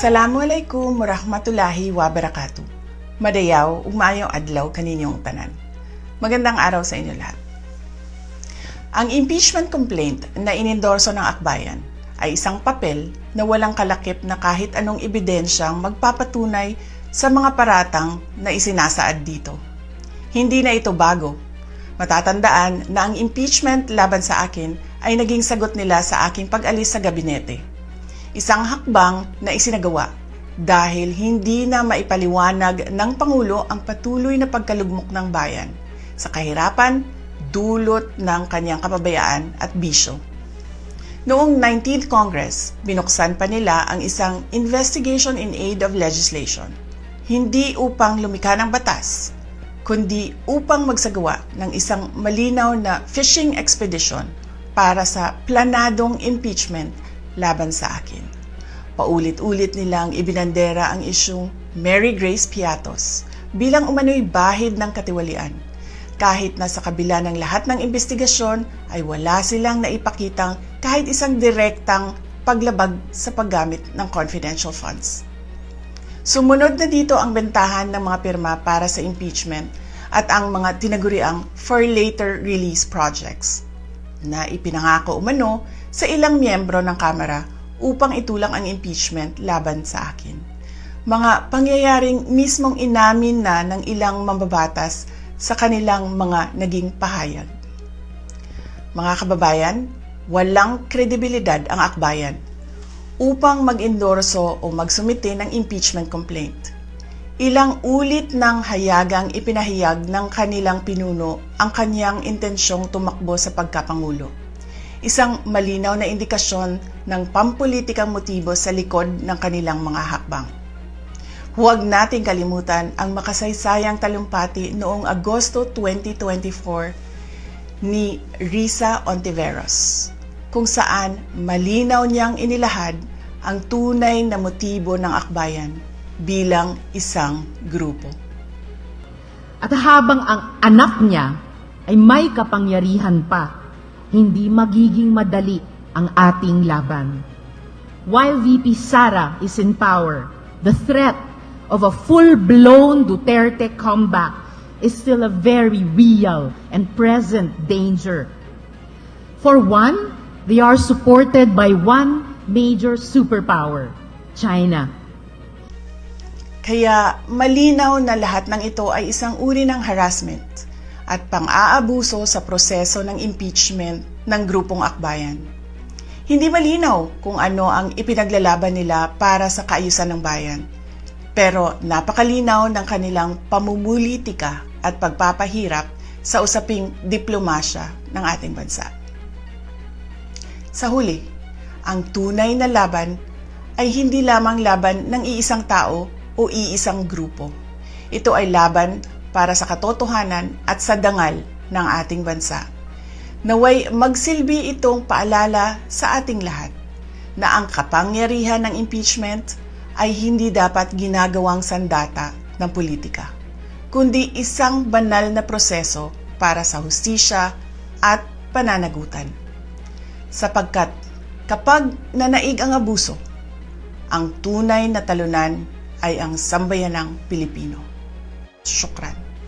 Assalamualaikum warahmatullahi wabarakatuh. Madayaw, ug maayong adlaw kaninyong tanan. Magandang araw sa inyo lahat. Ang impeachment complaint na inendorso ng akbayan ay isang papel na walang kalakip na kahit anong ebidensyang magpapatunay sa mga paratang na isinasaad dito. Hindi na ito bago. Matatandaan na ang impeachment laban sa akin ay naging sagot nila sa aking pag-alis sa gabinete. Isang hakbang na isinagawa dahil hindi na maipaliwanag ng Pangulo ang patuloy na pagkalugmok ng bayan sa kahirapan dulot ng kanyang kapabayaan at bisyo. Noong 19th Congress, binuksan pa nila ang isang Investigation in Aid of Legislation, hindi upang lumikha ng batas, kundi upang magsagawa ng isang malinaw na fishing expedition para sa planadong impeachment laban sa akin. Paulit-ulit nilang ibinandera ang isyung Mary Grace Piatos bilang umano'y bahid ng katiwalian. Kahit na sa kabila ng lahat ng investigasyon ay wala silang naipakitang kahit isang direktang paglabag sa paggamit ng confidential funds. Sumunod na dito ang bentahan ng mga pirma para sa impeachment at ang mga tinaguriang for later release projects na ipinangako umano sa ilang miyembro ng Kamara upang itulang ang impeachment laban sa akin. Mga pangyayaring mismong inamin na ng ilang mambabatas sa kanilang mga naging pahayag. Mga kababayan, walang kredibilidad ang akbayan upang mag-endorso o magsumite ng impeachment complaint. Ilang ulit ng hayagang ipinahayag ng kanilang pinuno ang kanyang intensyong tumakbo sa pagkapangulo. Isang malinaw na indikasyon ng pampulitikang motibo sa likod ng kanilang mga hakbang. Huwag nating kalimutan ang makasaysayang talumpati noong Agosto 2024 ni Risa Ontiveros, kung saan malinaw niyang inilahad ang tunay na motibo ng akbayan bilang isang grupo. At habang ang anak niya ay may kapangyarihan pa, hindi magiging madali ang ating laban. While VP Sara is in power, the threat of a full-blown Duterte comeback is still a very real and present danger. For one, they are supported by one major superpower, China. Kaya malinaw na lahat ng ito ay isang uri ng harassment at pang-aabuso sa proseso ng impeachment ng grupong akbayan. Hindi malinaw kung ano ang ipinaglalaban nila para sa kaayusan ng bayan, pero napakalinaw ng kanilang pamumulitika at pagpapahirap sa usaping diplomasya ng ating bansa. Sa huli, ang tunay na laban ay hindi lamang laban ng iisang tao o iisang grupo. Ito ay laban para sa katotohanan at sa dangal ng ating bansa. Naway magsilbi itong paalala sa ating lahat na ang kapangyarihan ng impeachment ay hindi dapat ginagawang sandata ng politika, kundi isang banal na proseso para sa hustisya at pananagutan. Sapagkat kapag nanaig ang abuso, ang tunay na talunan ay ang sambayanang Pilipino. Syukran.